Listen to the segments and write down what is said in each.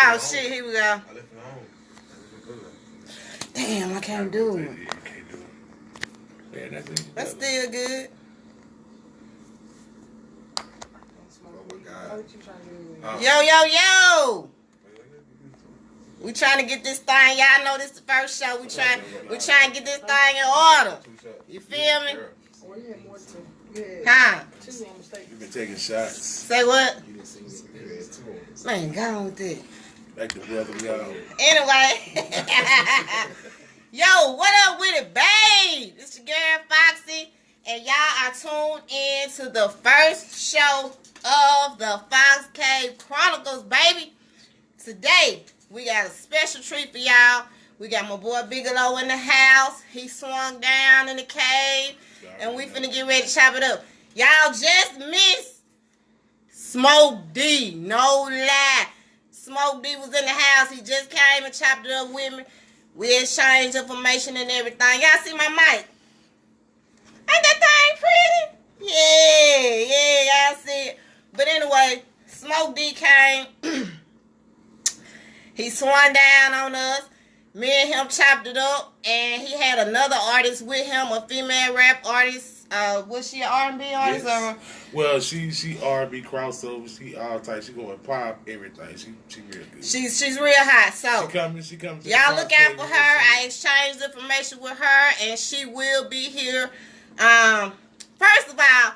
Oh shit, here we go. I left it home. Damn, I can't do it. You can't do it. Man, That's still good. Oh my God. Yo. We trying to get this thing. Y'all know this the first show. We trying to get this thing in order. You feel me? Oh, you had more too. Huh? Two on mistake. You've been taking shots. Say what? You didn't see me. Man, go on with it. Like the brother, y'all. Anyway. Yo, what up with it, babe? It's your girl Foxy. And y'all are tuned in to the first show of the Fox Cave Chronicles, baby. Today, we got a special treat for y'all. We got my boy Bigalow in the house. He swung down in the cave. And we finna get ready to chop it up. Y'all just missed Smoke D. No lie. Smoke D was in the house. He just came and chopped it up with me. We exchanged information and everything. Y'all see my mic? Ain't that thing pretty? Yeah, y'all see it. But anyway, Smoke D came. He swung down on us. Me and him chopped it up. And he had another artist with him, a female rap artist. Was she an R&B artist? Yes. Or? Well, she R&B crossover. She all type. She going pop, everything. She real good. She's real hot. So She coming. y'all look out for her. I exchanged information with her, and she will be here. First of all,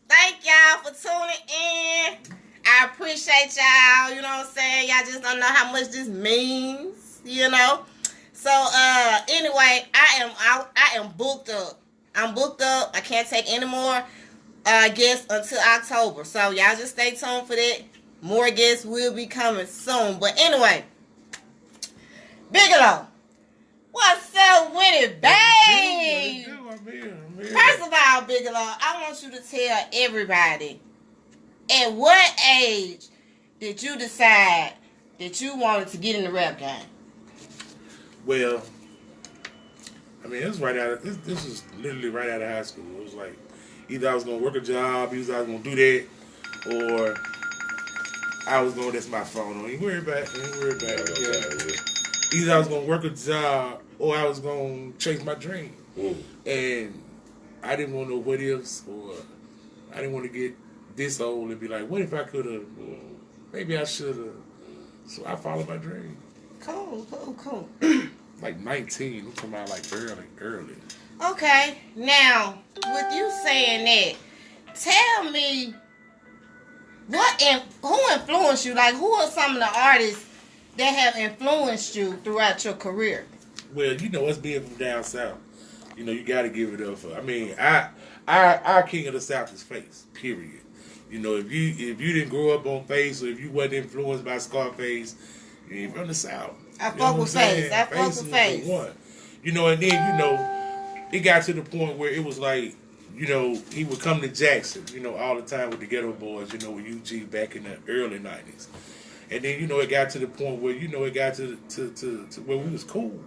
thank y'all for tuning in. I appreciate y'all. You know what I'm saying? Y'all just don't know how much this means. You know. So anyway, I am booked up. I'm booked up. I can't take any more guests until October. So y'all just stay tuned for that. More guests will be coming soon. But anyway, Bigalow, what's up with it, babe? I'm here. First of all, Bigalow, I want you to tell everybody, at what age did you decide that you wanted to get in the rap game? Well, I mean, this was literally right out of high school. It was like either I was gonna work a job, either I was gonna do that, or I was gonna. That's my phone. Don't even worry about it. Yeah. Either I was gonna work a job, or I was gonna chase my dream. And I didn't want no what ifs, or I didn't want to get this old and be like, what if I could have? Maybe I should have. So I followed my dream. Cool. Like 19, I'm talking about like early. Okay, now, with you saying that, tell me, who influenced you? Like, who are some of the artists that have influenced you throughout your career? Well, you know, us being from down south, you know, you got to give it up for. I mean, our king of the South is Face. Period. You know, if you didn't grow up on Face, or if you wasn't influenced by Scarface, you ain't from the South. I fuck with Face. One. You know, and then you know, it got to the point where it was like, you know, he would come to Jackson, you know, all the time with the Ghetto Boys, you know, with UG back in the early '90s, and then you know it got to the point where you know it got to where we was cool.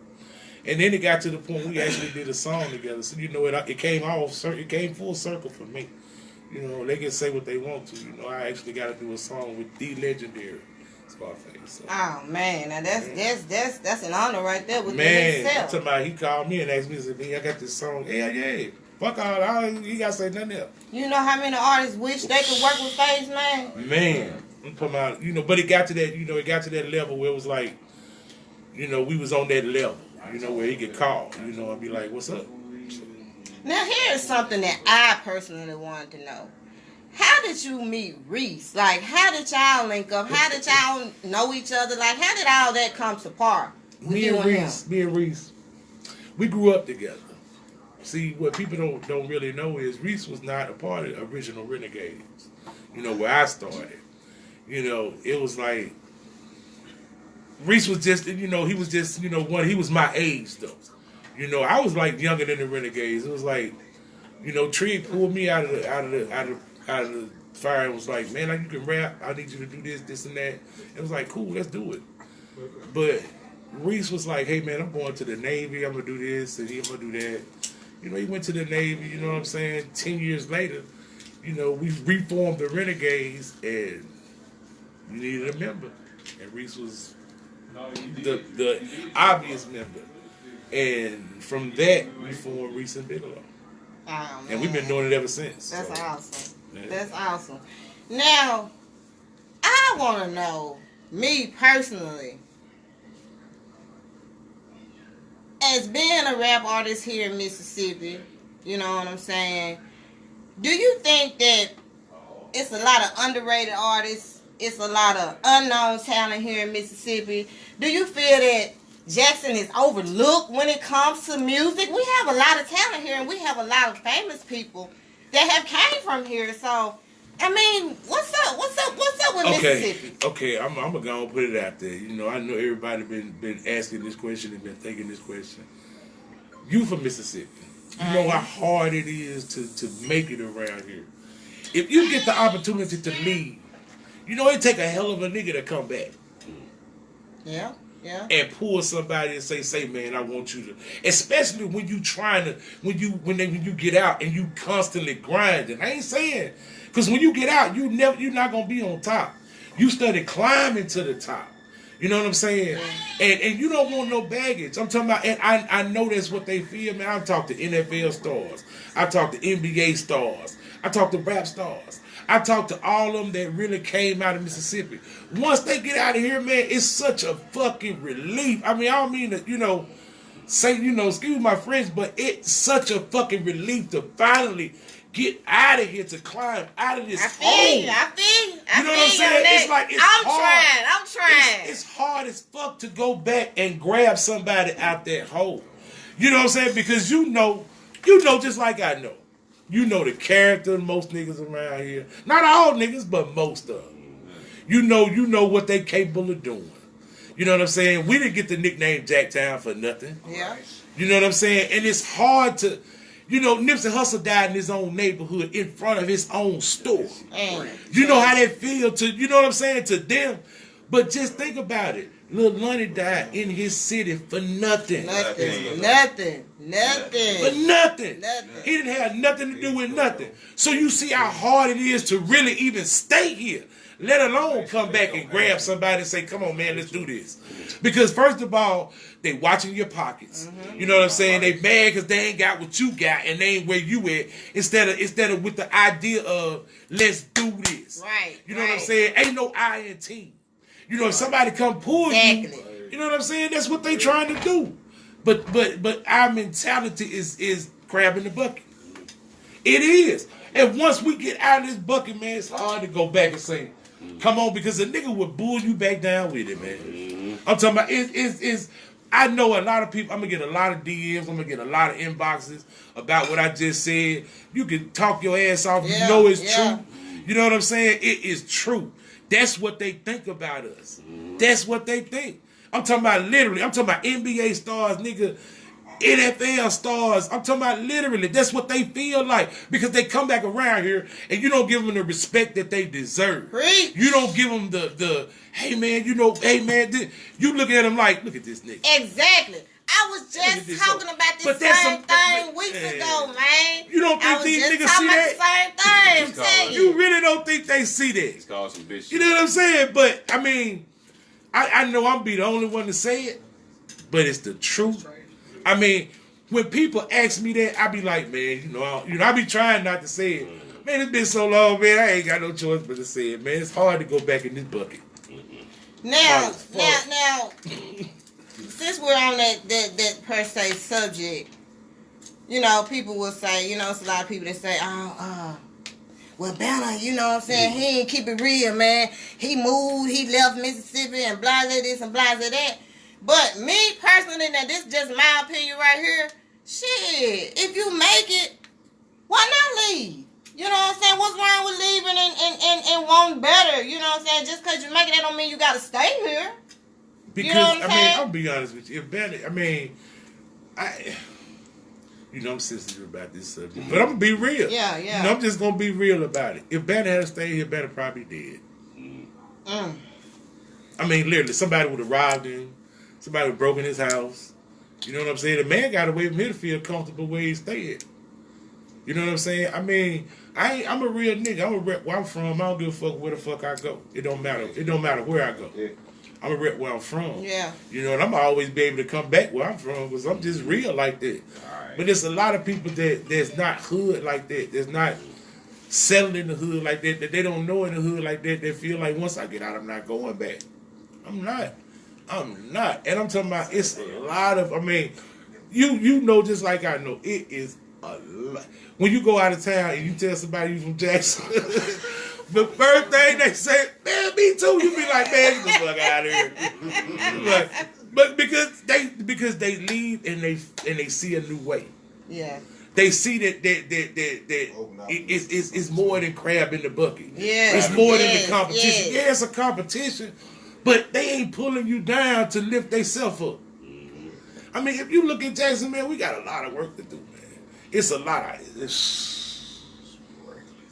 And then it got to the point we actually did a song together. So, you know, it came full circle for me. You know, they can say what they want to. You know, I actually got to do a song with the legendary Scarface. So. Oh, man. Now, that's an honor right there with man, himself. I'm talking about, he called me and asked me, said, I got this song. Yeah. Fuck all, you got to say nothing else. You know how many artists wish they could work with Face, man? Man. I'm talking about, you know, but it got to that level where it was like, you know, we was on that level. You know, where he could call, you know, and be like, what's up? Now, here's something that I personally wanted to know. How did you meet Reese? Like, how did y'all link up? How did y'all know each other? Like, how did all that come to par with Me you and Reese, we grew up together. See, what people don't really know is Reese was not a part of the original Renegades. You know, where I started. You know, it was like, Reese was just, you know, he was just, you know, he was my age though. You know, I was like younger than the Renegades. It was like, you know, Tree pulled me out of the fire and was like, man, like, you can rap. I need you to do this and that. It was like, cool, let's do it. But Reese was like, hey man, I'm going to the Navy. I'm gonna do this and I'm gonna do that. You know, he went to the Navy. You know what I'm saying? 10 years later, you know, we reformed the Renegades and we needed a member. And Reese was the obvious member. And from that, we formed Reese and Bigalow. Oh, and we've been doing it ever since. That's awesome. Yeah. That's awesome. Now, I want to know, me personally, as being a rap artist here in Mississippi, you know what I'm saying, do you think that it's a lot of underrated artists, it's a lot of unknown talent here in Mississippi? Do you feel that Jackson is overlooked when it comes to music? We have a lot of talent here, and we have a lot of famous people that have came from here. So, I mean, what's up? What's up with Mississippi? Okay, I'm gonna go and put it out there. You know, I know everybody been asking this question and been thinking this question. You from Mississippi, you know how hard it is to make it around here. If you get the opportunity to leave, you know it take a hell of a nigga to come back. Yeah. Yeah. And pull somebody and say, man, I want you to, especially when you trying to, when you get out and you constantly grinding. I ain't saying, because when you get out, you're not gonna be on top. You started climbing to the top. You know what I'm saying? And you don't want no baggage. I'm talking about, and I know that's what they feel, man. I've talked to NFL stars. I've talked to NBA stars. I talked to rap stars. I talked to all of them that really came out of Mississippi. Once they get out of here, man, it's such a fucking relief. I mean, I don't mean to, excuse my French, but it's such a fucking relief to finally get out of here, to climb out of this hole. I feel you. You know what I'm saying? It's like, it's hard. I'm trying. It's hard as fuck to go back and grab somebody out that hole. You know what I'm saying? Because you know just like I know. You know the character of most niggas around here. Not all niggas, but most of them. You know what they capable of doing. You know what I'm saying? We didn't get the nickname Jacktown for nothing. Yeah. You know what I'm saying? And it's hard to, Nipsey Hussle died in his own neighborhood in front of his own store. You know how that feel to, you know what I'm saying, to them. But just think about it. Lil Lonnie died in his city for nothing. Nothing. For nothing. He didn't have nothing to do with nothing. So you see how hard it is to really even stay here, let alone come back and grab somebody and say, come on, man, let's do this. Because first of all, they watching your pockets. You know what I'm saying? They mad because they ain't got what you got and they ain't where you at. Instead of with the idea of, let's do this. Right. You know what I'm saying? Ain't no I in team. You know, if somebody come pull you, you know what I'm saying? That's what they trying to do. But our mentality is crab in the bucket. It is. And once we get out of this bucket, man, it's hard to go back and say, come on, because a nigga would bull you back down with it, man. I'm talking about, I know a lot of people, I'm going to get a lot of DMs, I'm going to get a lot of inboxes about what I just said. You can talk your ass off, you know it's true. You know what I'm saying? It is true. That's what they think about us. That's what they think. I'm talking about literally. I'm talking about NBA stars, nigga. NFL stars. I'm talking about literally. That's what they feel like. Because they come back around here and you don't give them the respect that they deserve. Preach. You don't give them the hey man, you look at them like, look at this nigga. Exactly. I was just talking about this same thing weeks ago, man. You don't think these niggas see that? I was just talking about the same thing. You really don't think they see that? It's called some bitch. You know what I'm saying? But I mean, I know I'm be the only one to say it, but it's the truth. I mean, when people ask me that, I be like, man, I be trying not to say it. Man, it's been so long, man. I ain't got no choice but to say it, man. It's hard to go back in this bucket. Now, since we're on that per se subject, people will say, it's a lot of people that say, well, Banner, you know what I'm saying, he ain't keep it real, man. He moved, he left Mississippi and blah, blah, this and blah, blah, that. But me personally, now this is just my opinion right here, shit, if you make it, why not leave? You know what I'm saying? What's wrong with leaving and wanting better? You know what I'm saying? Just because you make it, that don't mean you got to stay here. Because, you know what I'm saying? I'll be honest with you. If Banner, I'm sensitive about this subject, but I'm going to be real. Yeah. I'm just going to be real about it. If Banner had stayed here, Banner probably dead. I mean, literally, somebody would have robbed him. Somebody would have broken his house. You know what I'm saying? The man got away from here to feel comfortable where he stayed. You know what I'm saying? I mean, I'm a real nigga. I'm a rep where I'm from. I don't give a fuck where the fuck I go. It don't matter. It don't matter where I go. I'm gonna rep where I'm from. Yeah. You know, and I'm always be able to come back where I'm from because I'm just real like that. Right. But there's a lot of people that's not hood like that. That's not settled in the hood like that. That they don't know in the hood like that. They feel like once I get out, I'm not going back. I'm not. And I'm talking about it's a lot of. I mean, you know just like I know. It is a lot. When you go out of town and you tell somebody you from Jackson, the first thing they say, man, me too. You be like, man, get the fuck out of here. But because they leave and they see a new way. Yeah. They see that it's more than crab in the bucket. Yeah. It's more than the competition. Yes. Yeah, it's a competition, but they ain't pulling you down to lift themselves up. I mean, if you look at Jackson, man, we got a lot of work to do, man. It's a lot.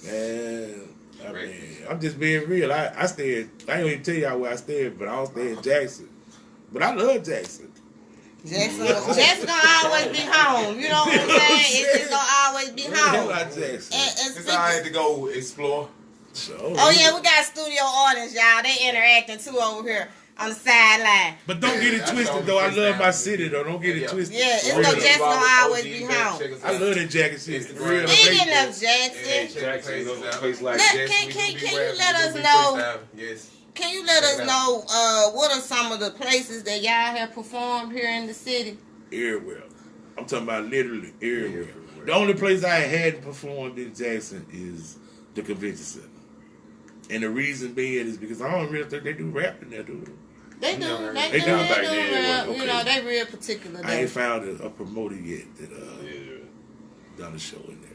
Man, I mean, I'm just being real. I stay. I ain't even tell y'all where I stay, but I don't stay in Jackson. But I love Jackson. Jackson gonna always be home. You know what I'm saying? It's just gonna always be home. Jackson. It's alright to go explore. Oh yeah, we got studio audience, y'all. They interacting too over here on the sideline. But don't get it twisted, though. I love my city, though. Don't get it twisted. Yeah, it's no Jackson gonna always be home. I love that Jackson shit. Real. Speaking of Jackson, Jackson, a place like can you let us know? Yes. Can you let us know what are some of the places that y'all have performed here in the city? Everywhere. I'm talking about literally everywhere. The only place I hadn't performed in Jackson is the convention center. And the reason being is because I don't really think they do rap in there, do they? They do. They do back Real, then. you know, they real particular. I ain't found a promoter yet that done a show in there.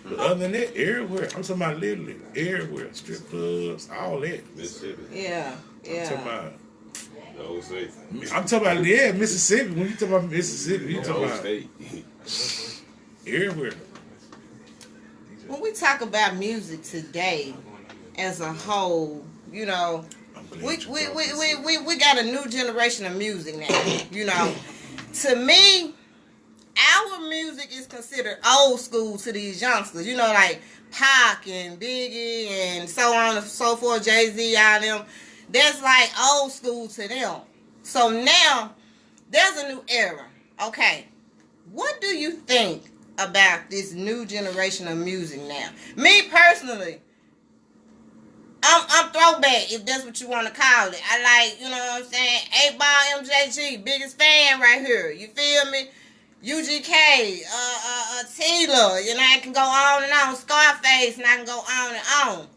But other than that, everywhere. I'm talking about literally everywhere. Strip clubs, all that. Mississippi. Yeah. I'm talking about. No state. I'm talking about Mississippi. When you talk about Mississippi, you talking No about state. everywhere. When we talk about music today, as a whole, you know, we got a new generation of music now. You know, to me, our music is considered old school to these youngsters. You know, like Pac and Biggie and so on and so forth, Jay-Z, all them. That's like old school to them. So now, there's a new era. Okay, what do you think about this new generation of music now? Me personally, I'm throwback, if that's what you want to call it. I like, you know what I'm saying, 8-Ball MJG, biggest fan right here. You feel me? UGK, Taylor, you know, I can go on and on. Scarface, and I can go on and on.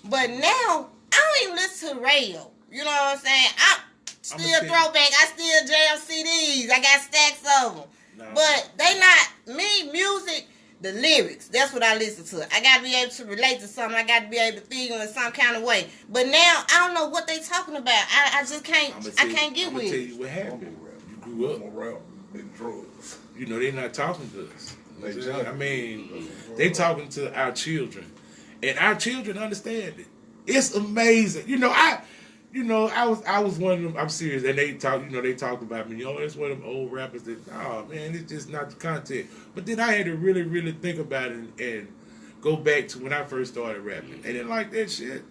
But now, I don't even listen to radio. You know what I'm saying? I'm still throwback. I still jam CDs. I got stacks of them. No. But they not, me, music, the lyrics. That's what I listen to. I got to be able to relate to something. I got to be able to feel in some kind of way. But now, I don't know what they talking about. I just can't, I can't get with it. I'm going to tell you what happened. You grew up. Drugs. You know, they're not talking to us. I mean, they talking to our children. And our children understand it. It's amazing. I was one of them. I'm serious, and they talked about me. It's one of them old rappers that, oh man, it's just not the content. But then I had to really, really think about it and go back to when I first started rapping. They didn't like that shit.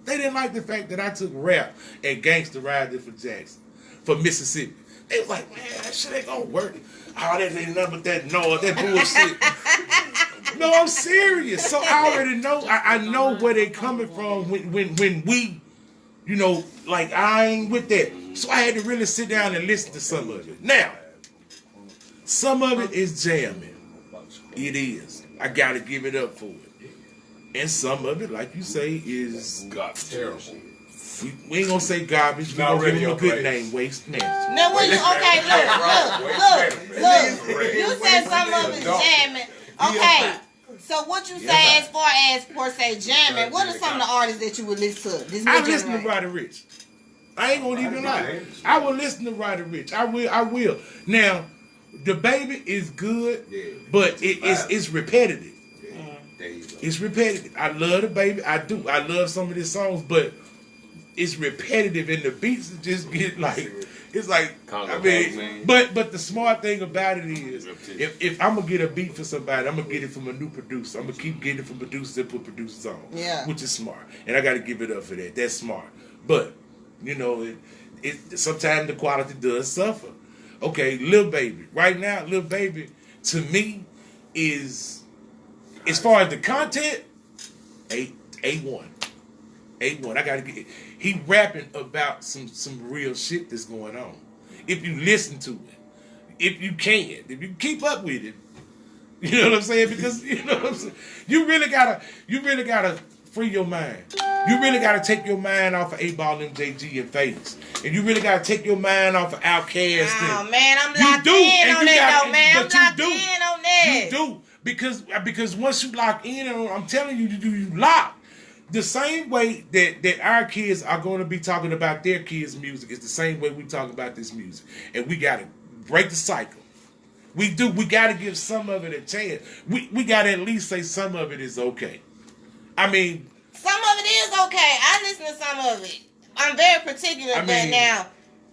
They didn't like the fact that I took rap and gangsterized it for Jackson, for Mississippi. They was like, man, that shit ain't gonna work. Oh, that ain't nothing but that noise, that bullshit. No, I'm serious. So I already know. I know where they coming from when we. You know, like, I ain't with that. So I had to really sit down and listen to some of it. Now, some of it is jamming. It is. I got to give it up for it. And some of it, like you say, is terrible. We ain't going to say garbage. We going to give him a good name. Waste management. Now, when you, okay, look. You said some of it's jamming. Okay. So what you say as far as, per se, jamming, what are some of the artists that you would listen to? I listen to Roddy Ricch. I ain't gonna even lie. I will listen to Roddy Ricch. I will. Now, the baby is good, but it's repetitive. It's repetitive. I love the baby. I do. I love some of his songs, but it's repetitive, and the beats just get like. It's like, I mean, but the smart thing about it is, if I'm going to get a beat for somebody, I'm going to get it from a new producer. I'm going to keep getting it from producers that put producers on, which is smart. And I got to give it up for that. That's smart. But You know, it sometimes the quality does suffer. Okay, Lil Baby. Right now, Lil Baby to me is, as far as the content, A1. A1. I gotta get. He rapping about some real shit that's going on. If you listen to it, if you keep up with it, you know what I'm saying? Because you know what I'm saying. You really gotta free your mind. You really gotta take your mind off of 8Ball, MJG, and Face, and you really gotta take your mind off of Outkast. Oh man, I'm locked in on that though, man. I'm locked in on that. You do because once you lock in, I'm telling you, you lock. The same way that our kids are going to be talking about their kids' music is the same way we talk about this music. And we got to break the cycle. We do. We got to give some of it a chance. We got to at least say some of it is okay. I mean... Some of it is okay. I listen to some of it. I'm very particular but now.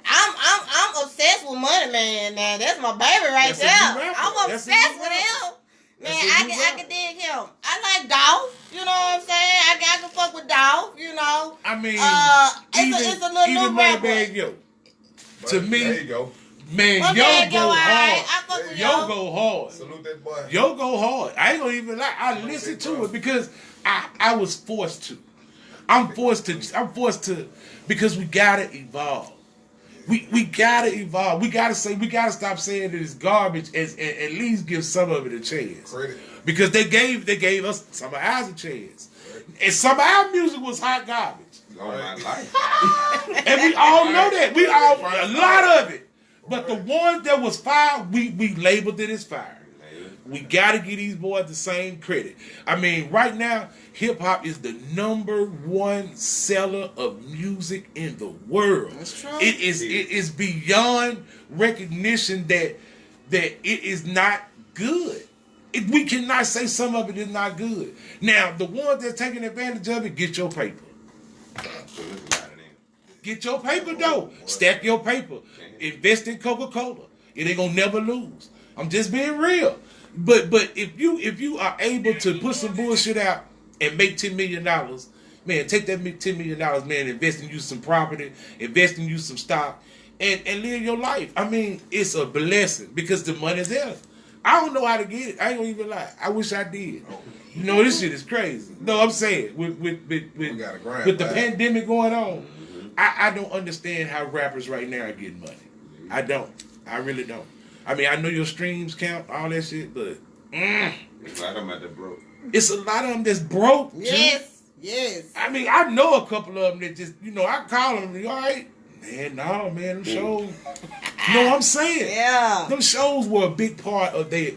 I'm obsessed with Money Man now. That's my baby right there. I'm obsessed with him. Man, I can dig him. I like Dolph. You know what I'm saying? I can fuck with Dolph. You know. I mean, it's a little new rapper. Yo. To me, there you go. Man, Yo go hard. Yo go hard. Salute that boy. Yo go hard. I ain't gonna even lie. I listened to it because I was forced to. I'm forced to because we gotta evolve. We gotta evolve. We gotta stop saying that it's garbage and at least give some of it a chance. Credit. Because they gave us some of ours a chance. And some of our music was hot garbage. All my life. And we all know that. A lot of it. But the ones that was fire, we labeled it as fire. We gotta give these boys the same credit. I mean, right now, hip hop is the #1 seller of music in the world. That's true. It is beyond recognition that it is not good. We cannot say some of it is not good. Now, the ones that's taking advantage of it, get your paper. Get your paper though. Stack your paper. Invest in Coca-Cola. It ain't gonna never lose. I'm just being real. But if you are able to put some bullshit out and make $10 million, man, take that $10 million, man, invest in you some property, invest in you some stock, and live your life. I mean, it's a blessing because the money's there. I don't know how to get it. I ain't gonna even lie. I wish I did. You know, this shit is crazy. No, I'm saying with the pandemic going on, I don't understand how rappers right now are getting money. I don't. I really don't. I mean, I know your streams count, all that shit, but It's a lot of them that broke. It's a lot of them that's broke. Yes, yes. I mean, I know a couple of them that just, I call them, you all right? Man, no, man, them shows. You know what I'm saying? Yeah. Them shows were a big part of their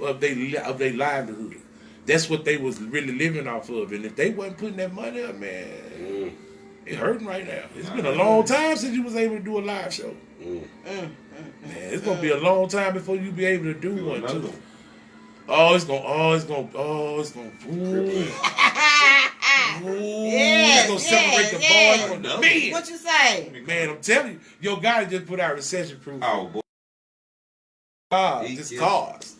livelihood. That's what they was really living off of. And if they wasn't putting that money up, man, it's hurting right now. It's been a long time since you was able to do a live show. Man, it's gonna be a long time before you be able to do one too. It's gonna separate the boys from the men. What you say? Man, I'm telling you, your guy just put out recession proof. Oh boy. Just cars.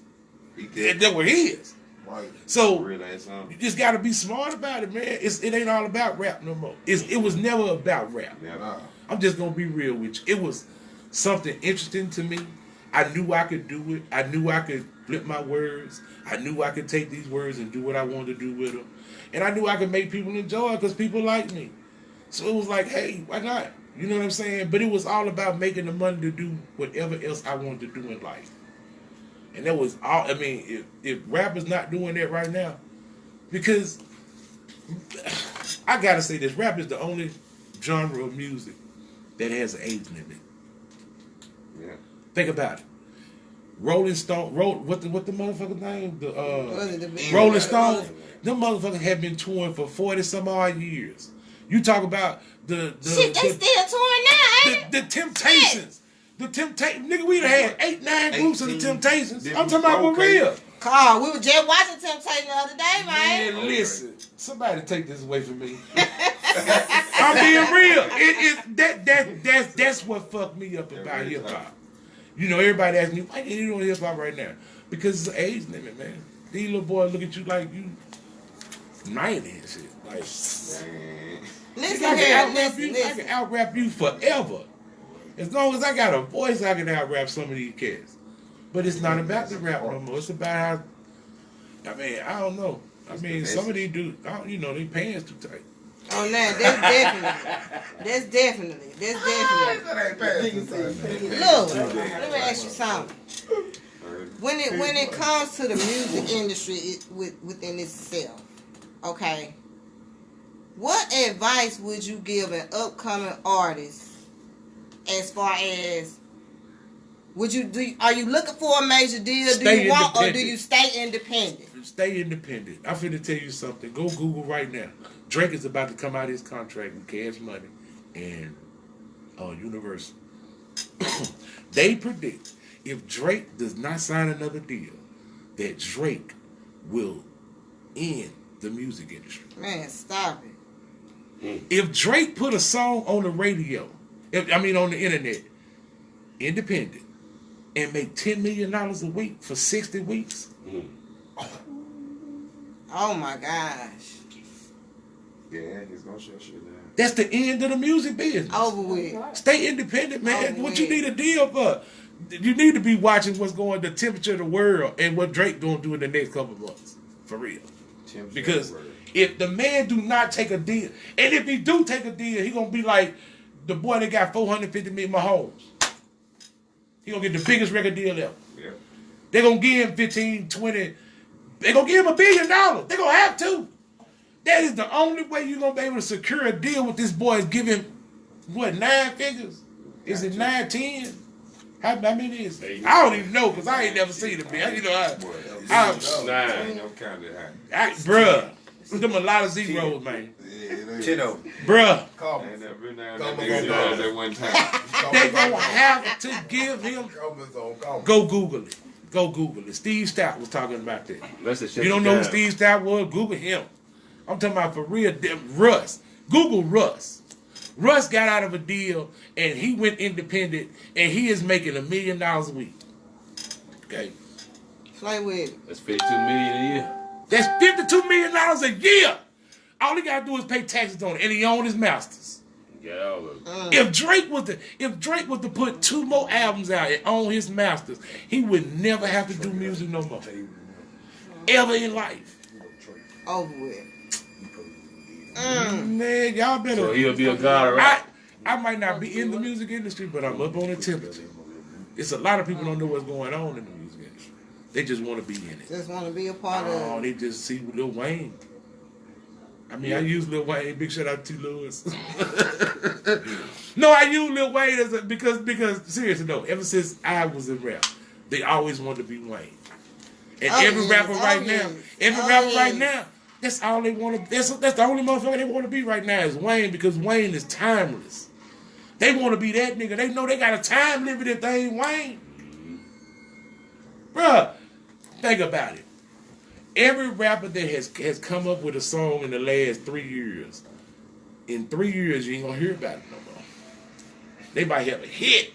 That's what he is. Right. So you just gotta be smart about it, man. It ain't all about rap no more. It was never about rap. Never. I'm just gonna be real with you. It was something interesting to me. I knew I could do it. I knew I could flip my words. I knew I could take these words and do what I wanted to do with them. And I knew I could make people enjoy it because people like me. So it was like, hey, why not? You know what I'm saying? But it was all about making the money to do whatever else I wanted to do in life. And that was all. I mean, if rap is not doing that right now, because I gotta say this, rap is the only genre of music that has an age limit. Yeah. Think about it. Rolling Stone, what the motherfucker's name? Rolling Stones. Them motherfuckers have been touring for 40 some odd years. You talk about the shit, they still touring now, ain't the Temptations. The Temptations, nigga, we done had 8-9 groups of the Temptations. I'm talking about for real. Carl, we were just watching Temptation the other day, man. Man, listen, somebody take this away from me. I'm being real. That's what fucked me up about hip hop. You know, everybody asks me, why you doing hip hop right now? Because it's an age limit, man. These little boys look at you like you 90 and shit. Like, Listen I here, can out-rap listen, you. I listen. can out-rap you forever. As long as I got a voice, I can out-rap some of these cats. But it's not about the rap no more. It's about how, I mean, I don't know. I mean, some of these dudes, you know, they pants too tight. Oh, no, that's definitely. Look, let me ask you something. When it comes to the music industry within itself, okay, what advice would you give an upcoming artist as far as are you looking for a major deal? Stay Do you want, or independent. do you stay independent? Stay independent. I'm finna tell you something. Go Google right now. Drake is about to come out of his contract with Cash Money and Universal. They predict if Drake does not sign another deal, that Drake will end the music industry. Man, stop it. If Drake put a song on the radio, on the internet, independent, and make $10 million a week for 60 weeks. Oh my gosh. Yeah, he's gonna shut shit down. That's the end of the music business. Over with. Stay independent, man. Over What you with. need a deal for? You need to be watching what's going, the temperature of the world, and what Drake gonna do in the next couple of months, for real. Because if the man do not take a deal, and if he do take a deal, he gonna be like the boy that got 450 million Mahomes. He gonna get the biggest record deal ever. Yeah. They gonna give him 15, 20. They gonna give him $1 billion. They gonna have to. That is the only way you're gonna be able to secure a deal with this boy. Is give him what, 9 figures? Is it 9, 10? How many is it? I don't even know because I ain't never seen it, man. You know, bruh, them a lot of zeros, man. Tino. Bruh, At one time. they gonna have to give him. Go Google it. Go Google it. Steve Stout was talking about that. You don't know who Steve Stout was? Google him. I'm talking about for real. Russ. Google Russ. Russ got out of a deal and he went independent and he is making $1 million a week. Okay. Play with it. That's $52 million a year. That's $52 million a year. All he gotta do is pay taxes on it, and he own his masters. Get all of it. If Drake was to put 2 more albums out and own his masters, he would never have to do music no more. Ever in life. Over with. Man, y'all better. So he'll be a god, right? I might not be in the music industry, but I'm up on the temperature. It's a lot of people don't know what's going on in the music industry. They just want to be in it. Just want to be a part of Oh, it. they just see Lil Wayne. I mean, I use Lil Wayne. Big shout out to Lewis. No, I use Lil Wayne because seriously though, ever since I was in rap, they always wanted to be Wayne. And every rapper right now, that's all they want to. That's the only motherfucker they want to be right now is Wayne, because Wayne is timeless. They want to be that nigga. They know they got a time limit if they ain't Wayne. Bruh, think about it. Every rapper that has come up with a song in the last 3 years, in 3 years you ain't gonna hear about it no more. They might have a hit.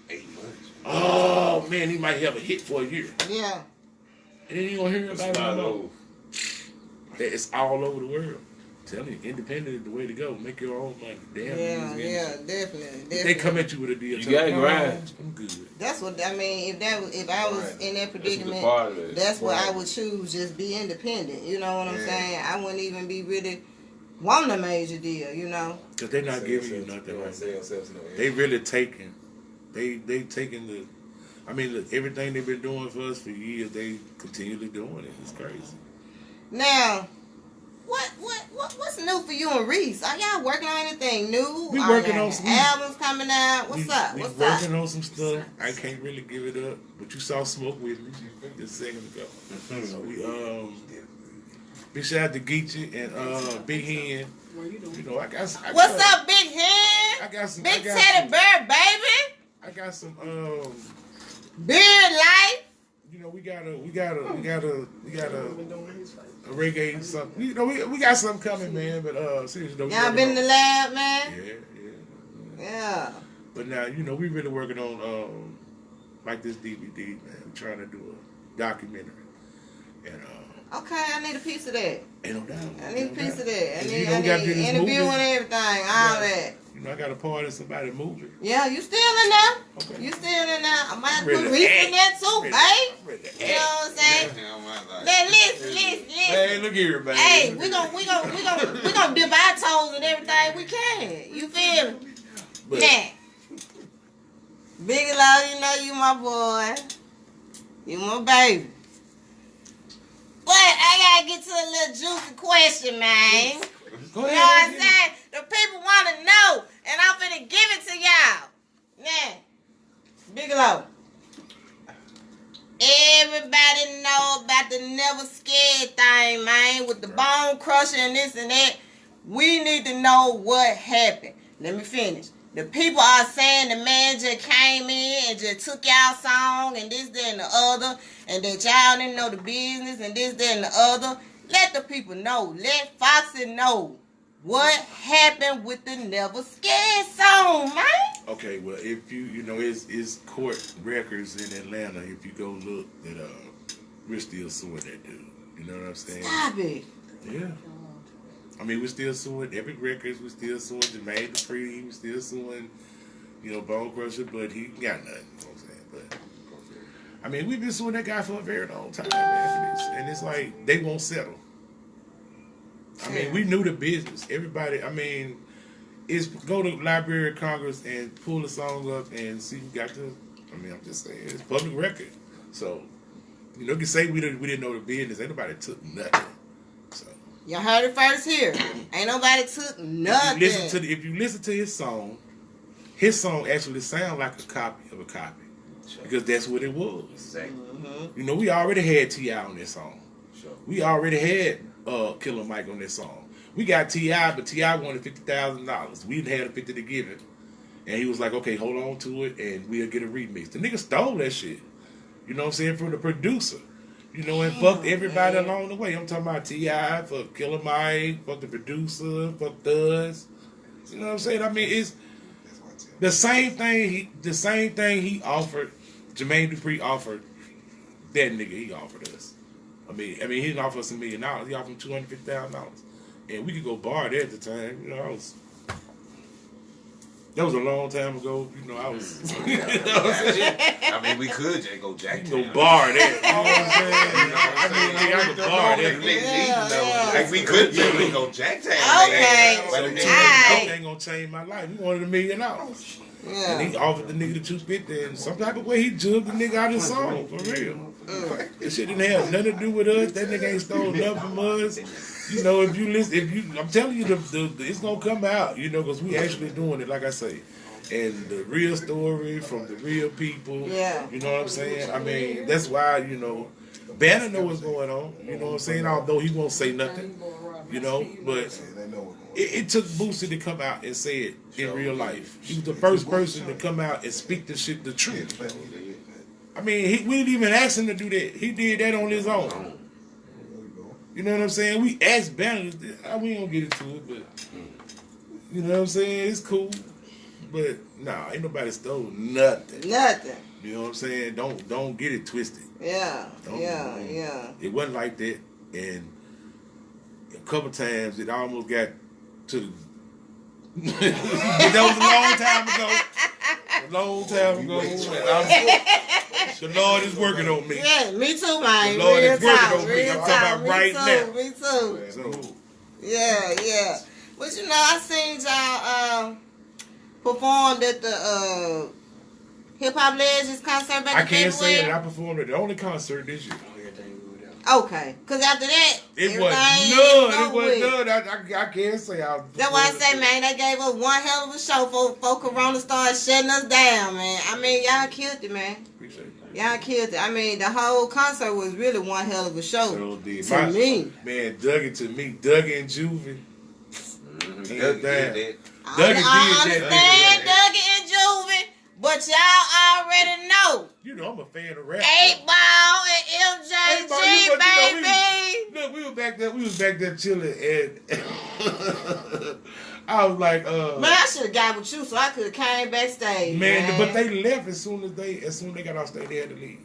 8 months. Oh man, he might have a hit for a year. Yeah. And then you gonna hear about it no more. It's all over the world. I'm telling you, independent is the way to go. Make your own money. Damn. Yeah, definitely. They come at you with a deal. You gotta grind. I'm good. That's what I mean. If I was in that predicament, part of it. that's what I would choose. Just be independent. You know what I'm saying? I wouldn't even be really wanting a major deal. You know. Because they're not giving you nothing right now. They really taking. They taking the. I mean, look, everything they've been doing for us for years, they continually doing it. It's crazy. Now, what's new for you and Reese? Are y'all working on anything new? We Are working y'all on some albums coming out. What's up? We What's working up? on some stuff. I can't really give it up, but you saw Smoke with me just a second ago. So we big shout out to Geechee and Big Hen. You know, What's up, Big Hen? I got some Big Teddy Bear, baby. I got some Beard Life. you know, we got a reggae something. You know, we got something coming, man. But seriously though, Y'all been in the lab, man? Yeah. But now, you know, we really working on like this DVD, man. We're trying to do a documentary, and Okay, I need a piece of that. Ain't no doubt. I need a piece of that. I And need, you know, I we gotta need get this interview movie. and everything, all that. You know, I got a part of somebody moving. Yeah, you still in there? Okay. You still in there? I might Ready put to Reese act. in there too, Ready- babe. ready to You know what I'm saying? Yeah, Now listen. Hey, look here, man. Hey, we gonna dip our toes in everything we can. You feel me? But- Now, Bigalow, you know you my boy. You my baby. But I gotta get to a little juicy question, man. Go You know ahead. what I'm saying? The people want to know, and I'm finna give it to y'all. Now, Bigalow. Everybody know about the never scared thing, man, with the bone crusher and this and that. We need to know what happened. Let me finish. The people are saying the man just came in and just took y'all song and this, that, and the other, and that y'all didn't know the business and this, that, and the other. Let the people know. Let Foxy know what happened with the Never Scared song, man. Okay, well, if you know, it's court records in Atlanta. If you go look, that we're still suing that dude. You know what I'm saying? Stop it. Yeah. I mean, we're still suing Epic Records. We're still suing Jermaine Dupri. We're still suing, you know, Bone Crusher, but he got nothing. You know what I'm saying? But I mean, we've been suing that guy for a very long time, man. For this, and it's like they won't settle. I mean, we knew the business. Everybody, I mean, it's go to Library of Congress and pull the song up and see who got the. I mean, I'm just saying, it's public record. So, you know, you can say we didn't know the business. Ain't nobody took nothing. So. Y'all heard it first here. Ain't nobody took nothing. If you listen to his song actually sounds like a copy of a copy. Sure. Because that's what it was. Exactly. Mm-hmm. You know, we already had T.I. on this song. Sure. We already had Killer Mike on this song. We got T.I., but T.I. wanted $50,000. We didn't have the 50 to give him. And he was like, okay, hold on to it, and we'll get a remix. The nigga stole that shit. You know what I'm saying? From the producer. You know, and fucked everybody along the way. I'm talking about T.I., fuck Killer Mike, fuck the producer, fuck Thuz. You know what I'm saying? I mean, it's the same thing he offered, Jermaine Dupri offered that nigga he offered us. I mean he didn't offer us $1 million. He offered him $250,000. And we could go bar there at the time. You know, that was a long time ago. You know, I was. You know what I'm saying? I mean, we could just go jack. You go bar that. You know what I'm saying? I could bar that. Like we could just go jack town. Okay. So Alright. ain't gonna change my life. He wanted $1 million. And Yeah. he offered the nigga the 250, and some type of way he jugged the nigga out of the song, for real. That shit didn't have nothing to do with us. That nigga ain't stole nothing from us. You know, if you listen, I'm telling you, it's gonna come out, you know, because we actually doing it, like I say. And the real story from the real people. Yeah. You know what I'm saying? I mean, that's why, you know, Banner know what's going on. You know what I'm saying? Although he won't say nothing. You know, but it took Boosie to come out and say it in real life. He was the first person to come out and speak the truth. I mean, we didn't even ask him to do that. He did that on his own. You know what I'm saying? We asked Banner. We ain't gonna get into it, but you know what I'm saying? It's cool. But nah, ain't nobody stole nothing. Nothing. You know what I'm saying? Don't get it twisted. Yeah. Don't- Yeah. It wasn't like that, and a couple times it almost got to the. That was a long time ago. A long time ago. The Lord is working on me. Yeah, me too, man. The Lord Real is working talk, on me. real I'm talking talk. about right now. Me too. So, Yeah. But you know, I seen y'all performed at the Hip Hop Legends concert back I in can't say February. that I performed at the only concert this year. Okay, because after that, It was everything none. It over was with. none. I can't say I. That's why I say, man, they gave us one hell of a show before Corona started shutting us down, man. I mean, y'all killed it, man. Appreciate it. Y'all killed it. I mean, the whole concert was really one hell of a show So did to me. Man, Dougie and Juvie. Doug did that. I understand Dougie and Juvie, but y'all already know. You know, I'm a fan of rap. 8 Ball and MJG, baby. Look, we was back there chilling, and I was like, Man, I should have got with you so I could have came backstage. Man, but they left as soon as they got off stage. They had to leave.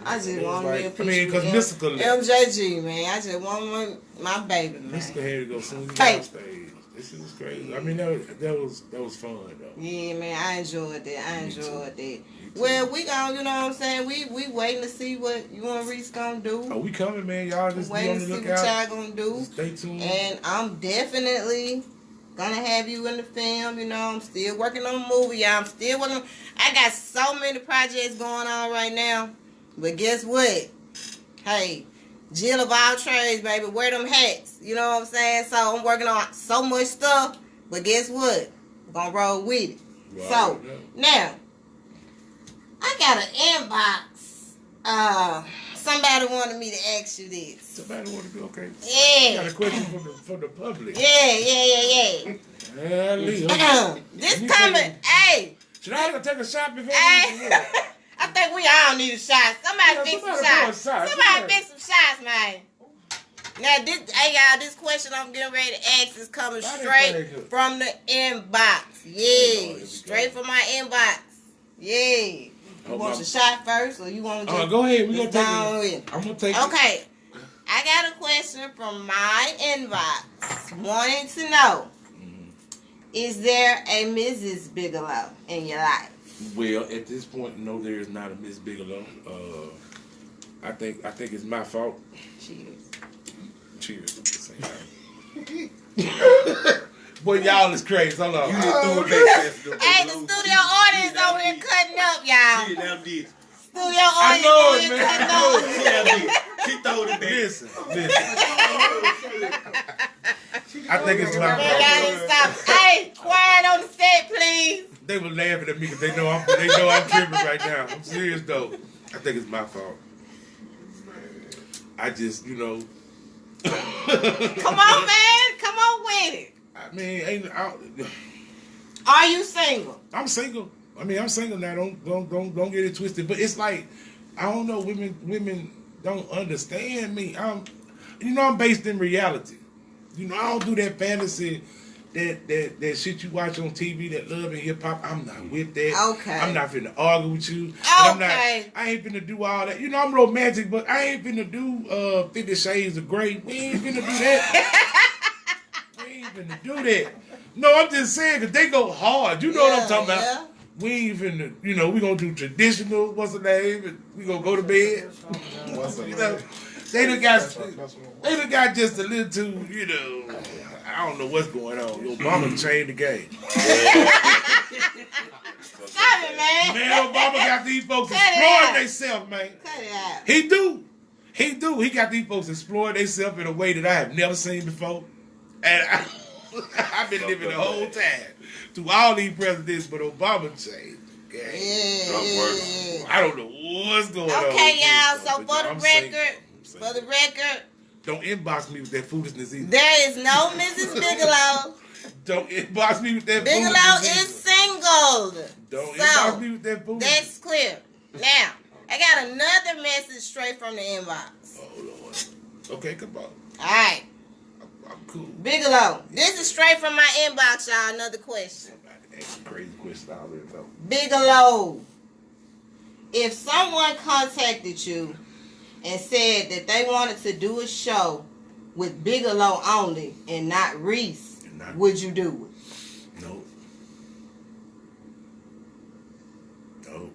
I just want me a picture. I mean, because with Mystical left. MJG, man. I just want my baby, man. Mystical had to go soon as he Hey. got on stage. This is crazy. I mean, that was fun though. Yeah, man, I enjoyed that. Well, we gonna, you know what I'm saying? We waiting to see what you and Reese gonna do. Oh, we coming, man. Y'all just be Waiting on to the see what lookout. y'all gonna do. Stay tuned. And I'm definitely gonna have you in the film. You know, I'm still working on a movie, y'all. I'm still working. I got so many projects going on right now. But guess what? Hey, Jill of all trades, baby. Wear them hats. You know what I'm saying? So I'm working on so much stuff. But guess what? I'm gonna roll with it. Right, So, yeah. now, I got an inbox. Somebody wanted me to ask you this. Somebody want to be okay. Yeah. Got a question from the public. Yeah. Yeah, Leo. This You coming, taking- hey, Should I go take a shot before hey. we I think we all need a shot. Somebody Yeah, fix some somebody pour a shots. shot. Somebody Somebody- fix some shots, man. Now, hey, y'all, this question I'm getting ready to ask is coming Why they straight play good? from the inbox. here Yeah, we straight go. from my inbox. Yeah. You Oh, want my- your shot first, or you want to just go ahead. We gonna just take go it. in? I'm gonna take it. Okay. I got a question from my inbox wanting to know, is there a Mrs. Bigalow in your life? Well, at this point, no, there is not a Miss Bigalow. I think it's my fault. Cheers. Cheers. At the same time. Boy, y'all is crazy. Hold on. You just threw it back fast. Hey, the studio audience over here cutting up, y'all. She down did. Studio I audience know over it, here man. cutting I know up. She down did. She throwed it back. Listen. I think it's my Man, y'all need to stop. Hey, quiet on the set, please. They were laughing at me because they know I'm tripping right now. I'm serious though. I think it's my fault. I just, Come on, man. Come on with it. I mean, Are you single? I'm single. I mean, I'm single now. Don't get it twisted. But it's like, I don't know. Women don't understand me. I'm based in reality. I don't do that fantasy, that shit you watch on TV, that love and hip hop. I'm not with that. Okay. I'm not finna argue with you. Okay. I ain't finna do all that. I'm romantic, but I ain't finna do 50 Shades of Grey. We ain't finna do that. We ain't finna do that. No, I'm just saying, because they go hard. You know what I'm talking Yeah. about. We ain't finna, we gonna do traditional, what's the name, and we gonna go to bed. They done got just a little too, I don't know what's going on. Obama changed the game. Stop it, man. Man, Obama got these folks Cut it exploring out. themselves, man. Cut it out. He do. He got these folks exploring themselves in a way that I have never seen before. And I've been living the whole time through all these presidents, but Obama changed the game. Yeah. I don't know what's going on. Okay, with y'all. this, So but for the I'm single. record, I'm single. Don't inbox me with that foolishness either. there is no Mrs. Bigelow. Don't inbox me with that Bigelow foolishness is single. Don't So, inbox me with that foolishness. that's clear. Now, I got another message straight from the inbox. Oh, Lord. Okay, come on. All right. I'm cool. Bigelow, this is straight from my inbox, y'all. Another question. Somebody ask a crazy question I already know. Bigelow, if someone contacted you and said that they wanted to do a show with Bigalow only and not Reese, would you do it? No. No.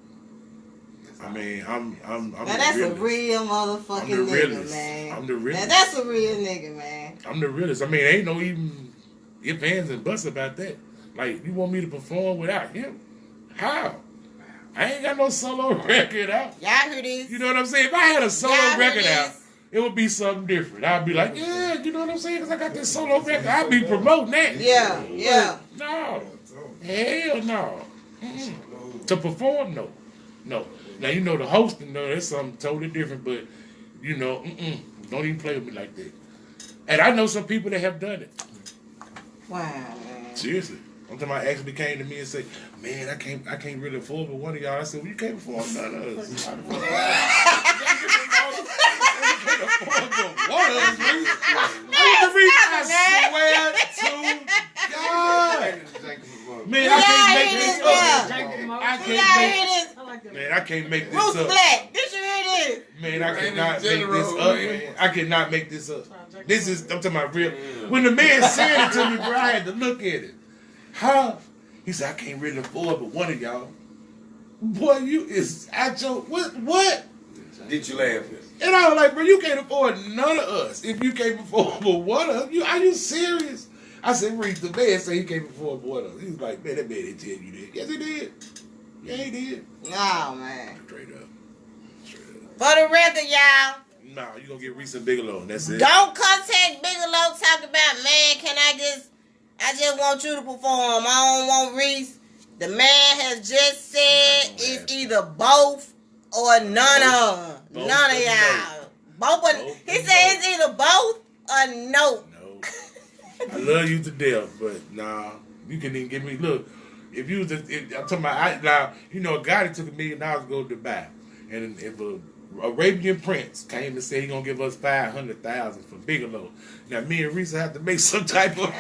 I mean, I'm Now the that's realest. a real motherfucking I'm the nigga, realest. man. I'm the realest. Now that's a real nigga, man. I'm the realest. I mean, ain't no even ifs, ands, and buts about that. Like, you want me to perform without him? How? I ain't got no solo record out. Y'all hear this? You know what I'm saying? If I had a solo Y'all hear record this? out, it would be something different. I'd be like, yeah, you know what I'm saying? Because I got this solo record. I'd be promoting that. Yeah. No. Hell no. Mm-mm. To perform, no. No. Now, the hosting, no, that's something totally different, but, don't even play with me like that. And I know some people that have done it. Wow. Seriously. One time I actually came to me and said, man, I can't really afford with one of y'all. I said, well, you can't afford none of us. I swear to God. Man, I can't make this up. I can't make this up. Man, I can't make this Bruce up. Black, did you hear this? Man, I Man, cannot it's make general, this up, man. man. I cannot make this up. This is, I'm talking about real. When the man said it to me, bro, I had to look at it. Huh? He said, I can't really afford but one of y'all. Boy, you is at your, what? Did you laugh? And I was like, bro, you can't afford none of us if you can't afford but one of us. Are you serious? I said, Reese, the man said he can't afford one of us. He was like, man, that man didn't tell you that. Yes, he did. Yeah, he did. Oh, man. Straight up. Straight up. For the record, y'all, Nah, you gonna get Reese and Bigalow, and that's it. don't contact Bigalow talk about, man, I just want you to perform. I don't want Reese. The man has just said it's either both or none of them. Both None of and y'all. Both. He and said it's either both or no. No. I love you to death, but nah, you can even give me, look, if you was, I'm talking about, now, you know, a guy that took $1 million to go to Dubai, and if a Arabian prince came and said he gonna give us $500,000 for Bigalow, now me and Reese have to make some type of,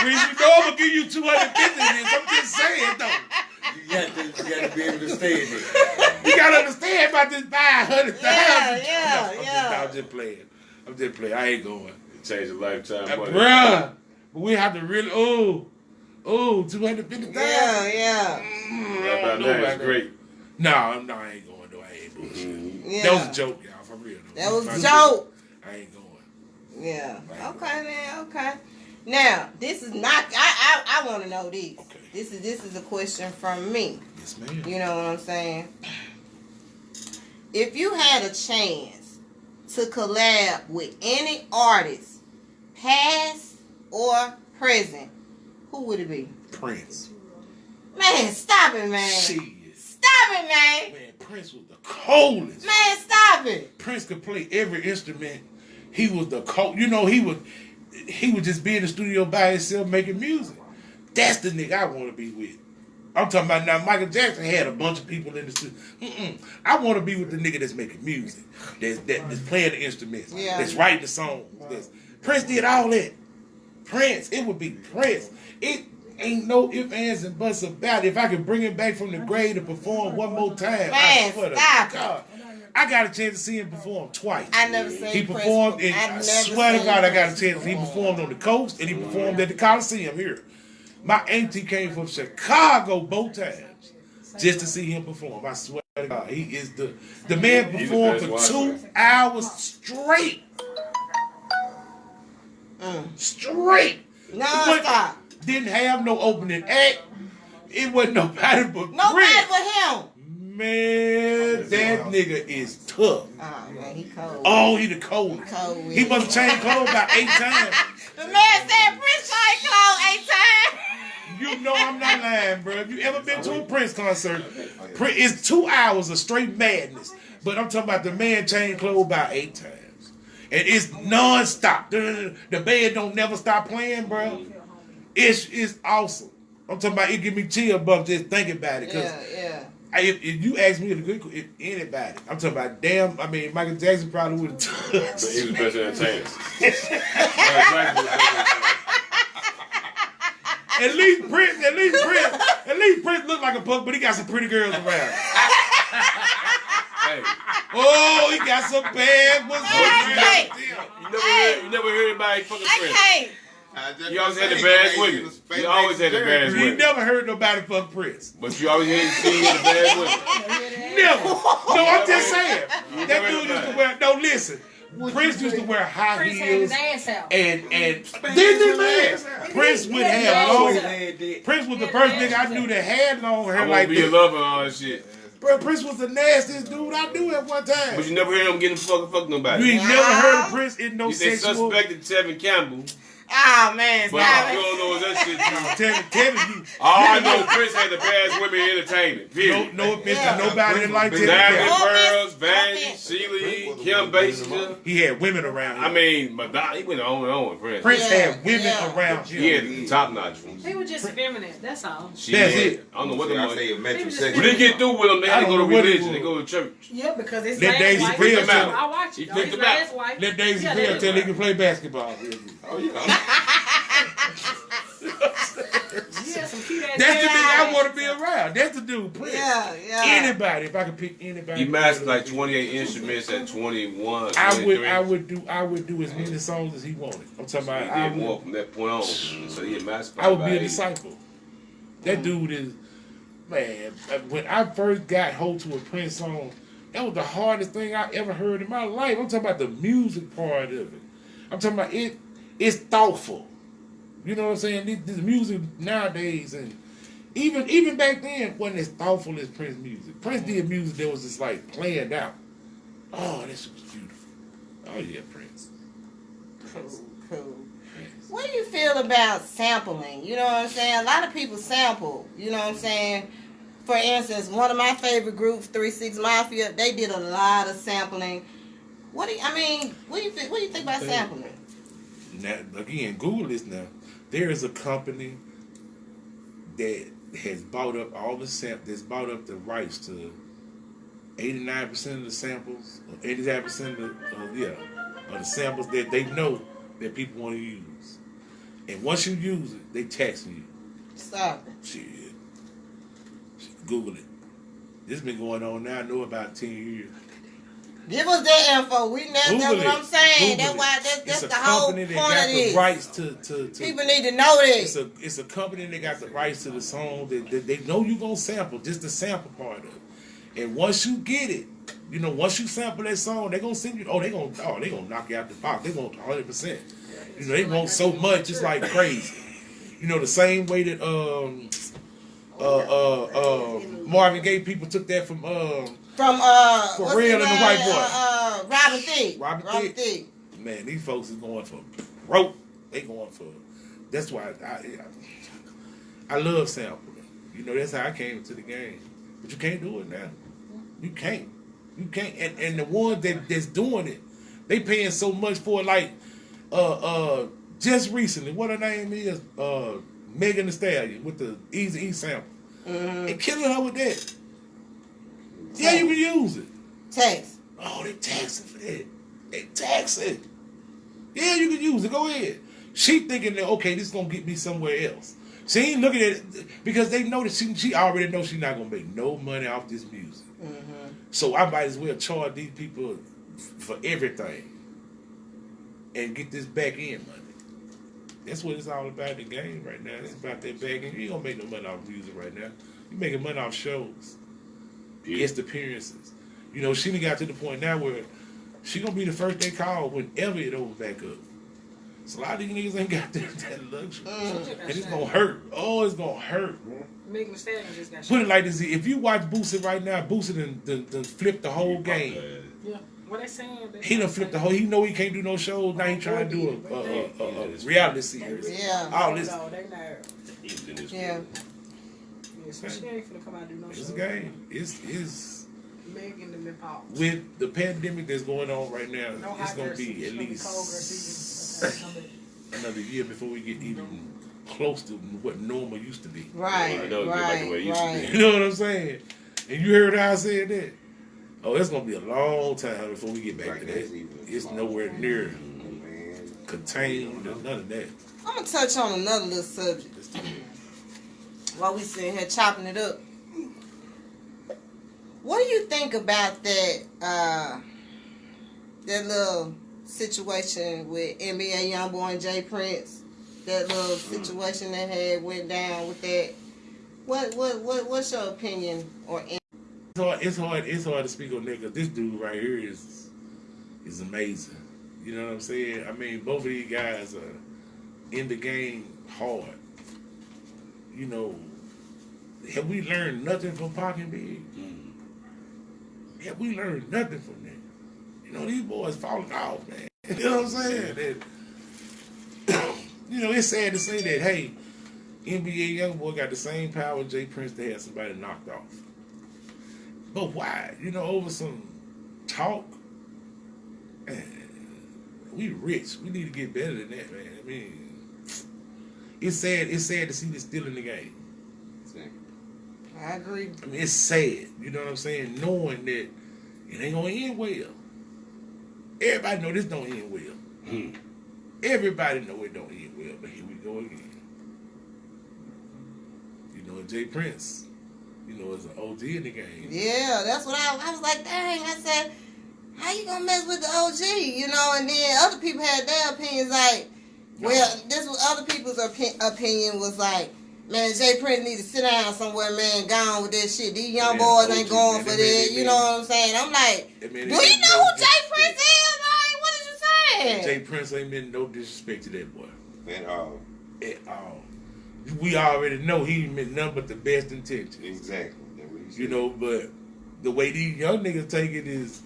Reese, you know I'm gonna give you 250 in this, I'm just saying though. You got to be able to stay in there. You gotta understand about this 500,000. Yeah. I'm just playing. I ain't going. Change the lifetime money. Bruh, but we have to really, 250,000. Yeah. Right about now, it's great. No, I ain't going though. I ain't bullshit. Yeah. That was a joke, y'all, for real. Though. That was My a joke. I ain't going. Yeah. Okay, man. Okay. Now, this is not. I want to know this. Okay. This is a question from me. Yes, ma'am. You know what I'm saying? If you had a chance to collab with any artist, past or present, who would it be? Prince. Man, stop it, man. Shit. Stop it, man. Man, Prince was the coldest. Man, stop it. Prince could play every instrument. He was the cold. You know, he would just be in the studio by himself making music. That's the nigga I want to be with. I'm talking about now. Michael Jackson had a bunch of people in the studio. I want to be with the nigga that's making music, that's playing the instruments, Yeah. that's writing the songs. Prince did all that. Prince, it would be Prince. It ain't no ifs, ands, and buts about it. If I could bring him back from the grave to perform one more time, I Man, swear to stop it. God. I got a chance to see him perform twice. I never seen He Prince. performed, and I've I never swear to seen God, I got a Prince chance. He perform. performed on the coast, and he performed at the Coliseum here. My auntie came from Chicago both times just to see him perform. I swear to God, he is the man He's the performed best for watcher. 2 hours straight. Straight. No, But stop. didn't have no opening act. It wasn't nobody but Nobody Prince. but him. Man, that nigga is tough. Oh, man, he cold. Oh, he the coldest. Cold. He must have changed clothes about 8 times. The man said Prince changed clothes 8 times. You know I'm not lying, bro. If you ever been to a Prince concert, Prince, it's 2 hours of straight madness. But I'm talking about the man changed clothes about 8 times. And it's non-stop. The band don't never stop playing, bro. It's awesome. I'm talking about it give me chill bumps just thinking about it. Cause Yeah. if you ask me if anybody, I'm talking about Michael Jackson probably would have touched. But he was the best entertainer. At least Prince look like a punk, but he got some pretty girls around. Hey, Oh, he got some bad ones. Hey. you never heard anybody fucking I Prince. can't. You always had the bad women. You always had the bad You women. never heard nobody fuck Prince. But you always had to see the bad women. Never. No, I'm just saying. You That never dude heard used to about wear. No, listen. Prince used to wear high Prince had heels his ass out. and didn't man. Prince would have long. Prince was the first nigga I knew that had long hair I like want to be a this. lover and all that shit. Bro, Prince was the nastiest dude I knew at one time. But you never heard him getting fuck nobody. You ain't never heard of Prince in no They sexual. suspected Tevin Campbell. Oh, man, But stop you it. don't know what that shit do. Tevin, you. All I know, Prince had the best women in entertainment. Period. No offense Yeah. to nobody that liked Tevin Diamond Campbell. Pearls, Vanity, Offense. Sheila, Kim Basinger. He had women around him. I mean, Madonna, he went on and on with Prince. Prince Yeah, had women yeah. around He had him. the top notch ones. He was just feminine. That's all. She That's had- it. I don't know what the I money. say metrosexual. When they get through with him, they had to go to I don't know what it religion. was. They go to church. Yeah, because his Let last Daisy wife. Bell him out. I watch He it. flipped His him out. last wife. Let Daisy Yeah, Bell they- tell he can play basketball. Oh, yeah. He had some cute ass. That's the thing. I I want to be around. That's the dude, Prince. Yeah. Anybody, if I could pick anybody. He mastered like 28 instruments at 21. I 23. would do as many songs as he wanted. I'm talking about. He I did would, more from that point on. So he mastered. I would be a disciple. That dude is, man. When I first got hold to a Prince song, that was the hardest thing I ever heard in my life. I'm talking about the music part of it. I'm talking about it. It's thoughtful. You know what I'm saying? This music nowadays, and even back then, wasn't as thoughtful as Prince music. Prince did music that was just like planned out. Oh, this was beautiful. Oh yeah, Prince. Cool. What do you feel about sampling? You know what I'm saying? A lot of people sample. You know what I'm saying? For instance, one of my favorite groups, 3-6 Mafia, they did a lot of sampling. What do you think about sampling? Now, again, Google this now. There is a company that has bought up all the that's bought up the rights to 89% of the samples, or 89% of the samples that they know that people want to use. And once you use it, they tax you. Stop it. Shit. Google it. This been going on now, I know about 10 years. Give us that info. That's what I'm saying. Google That's the whole point of this. The rights to people need to know this. It's a company that got the rights to the song that they know you gonna sample, just the sample part of it. And once you get it, you know, once you sample that song, they gonna send you. They gonna knock you out the box. They want 100%. You know, they want so much, it's like crazy. You know, the same way that Marvin Gaye people took that from for Real and the White Boy. Robert Thicke. Man, these folks is going for broke. They going for. That's why I love sampling. You know, that's how I came into the game. But you can't do it now. You can't. And the ones that's doing it, they paying so much for it. Like just recently, what her name is, Megan Thee Stallion with the Easy E sample. They killing her with that. Yeah, you can use it. Tax. Oh, they taxing for that. They taxing. Yeah, you can use it. Go ahead. She thinking that, okay, this is going to get me somewhere else. She ain't looking at it because they know that she already knows she's not going to make no money off this music. So I might as well charge these people for everything and get this back end money. That's what it's all about in the game right now. It's about that back end. You ain't going to make no money off music right now. You're making money off shows. Guest appearances. You know, she done got to the point now where she gonna be the first they call whenever it opens back up. So a lot of these niggas ain't got that luxury. And it's gonna hurt. Oh, it's gonna hurt. Megan Thee Stallion just got Put it like this: if you watch Boosie right now, Boosie done flipped the whole game. Yeah. What they saying? He done flipped the whole. He know he can't do no shows. Now he trying to do a reality series. Yeah. All this. No, they not. Yeah. So she ain't finna come out and do no It's show. a game. It's Megan and Paul. with the pandemic that's going on right now. No It's hot gonna girl be season. at It's gonna be cold girl season. least another year before we get even close to what normal used to be. Right. I know, like the way it used to be. You know what I'm saying? And you heard how I said that? Oh, it's gonna be a long time before we get back to that. It's nowhere near contained or none of that. I'm gonna touch on another little subject while we sitting here chopping it up. What do you think about that little situation with NBA YoungBoy and Jay Prince? That little situation that went down with that. What's your opinion or? It's hard to speak on that because this dude right here is amazing. You know what I'm saying? I mean, both of these guys are in the game hard. You know, have we learned nothing from Pac and Big? Have we learned nothing from them? You know, these boys falling off, man. You know what I'm saying? And, you know, it's sad to say that, hey, NBA YoungBoy got the same power as Jay Prince to have somebody knocked off. But why? You know, over some talk? Man, we rich. We need to get better than that, man. I mean, it's sad to see this still in the game. I agree. I mean, it's sad. You know what I'm saying? Knowing that it ain't gonna end well. Everybody know this don't end well. Everybody know it don't end well, but here we go again. You and Jay Prince, is an OG in the game. Yeah, that's what I was like, dang. I said, how you gonna mess with the OG? And then other people had their opinions like, well, this was other people's opinion was like, man, Jay Prince need to sit down somewhere, man, gone with that shit. These young boys ain't going for that. You know what I'm saying? I'm like, do you know who Jay Prince is? Like, what did you say? Jay Prince ain't meant no disrespect to that boy. At all. At all. We already know he meant nothing but the best intentions. Exactly. But the way these young niggas take it is,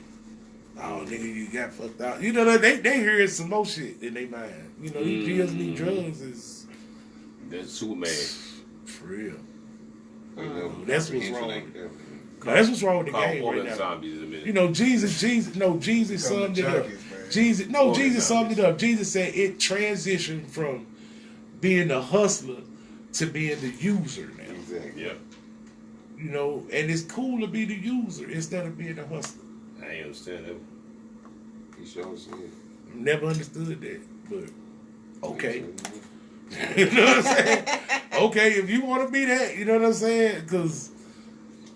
oh, nigga, you got fucked out. They hear some more shit in their mind. These pills and these drugs is... That's Superman. For real. That's what's wrong. That's what's wrong with the game right now. Jesus summed it up. Jesus summed it up. Jesus said it transitioned from being a hustler to being the user now. Exactly. Yep. And it's cool to be the user instead of being a hustler. I ain't understand that. He sure said. Never understood that, but okay. You know what I'm saying? Okay, if you want to be that, you know what I'm saying? Because,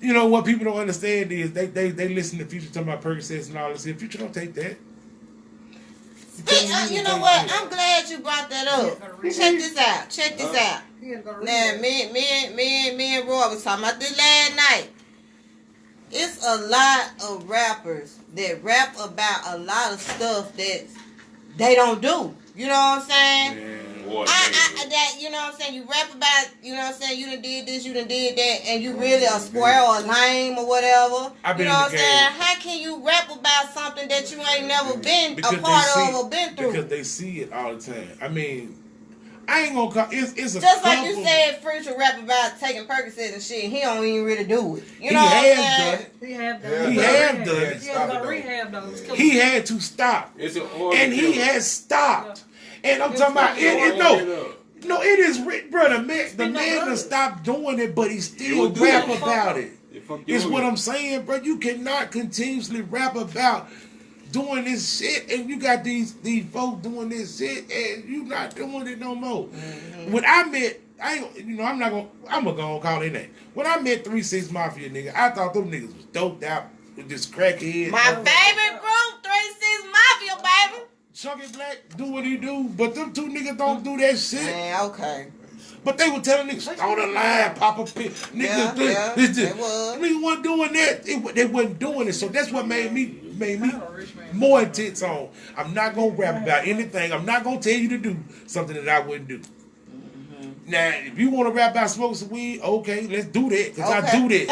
what people don't understand is they listen to Future talking about Percocets and all this. Future don't take that. You know what? I'm glad you brought that up. Check this out. Now, me and Roy was talking about this last night. It's a lot of rappers that rap about a lot of stuff that they don't do. You know what I'm saying? Yeah. You know what I'm saying? You rap about, you know what I'm saying? You done did this, you done did that, and you really a square or a lame or whatever. You know what I'm saying? How can you rap about something that you ain't never been a part of or been through? Because they see it all the time. I mean, I ain't gonna call it's a just like you said, Future rap about taking Percocets and shit. He don't even really do it. You know what I'm saying? He have done it. He have done it. He had to go to rehab though. He had to stop, and he has stopped. And I'm talking about it. No, it is, bro. The man done stopped doing it, but he still rap about it. It's what I'm saying, bro. You cannot continuously rap about doing this shit, and you got these folks doing this shit, and you not doing it no more. Mm-hmm. When I met, I'm gonna go and call their name. When I met 3-6 Mafia nigga, I thought them niggas was doped out with this crackhead. My favorite group, 3-6 Mafia, baby. Chunky Black do what he do, but them two niggas don't do that shit. Man, okay. But they were telling niggas, on the line, pop a pill. Niggas, they was. Niggas wasn't doing that. They wasn't doing it. So that's what made me more intense on. I'm not gonna rap about anything. I'm not gonna tell you to do something that I wouldn't do. Mm-hmm. Now, if you want to rap about smoking some weed, okay, let's do that. Because I do that.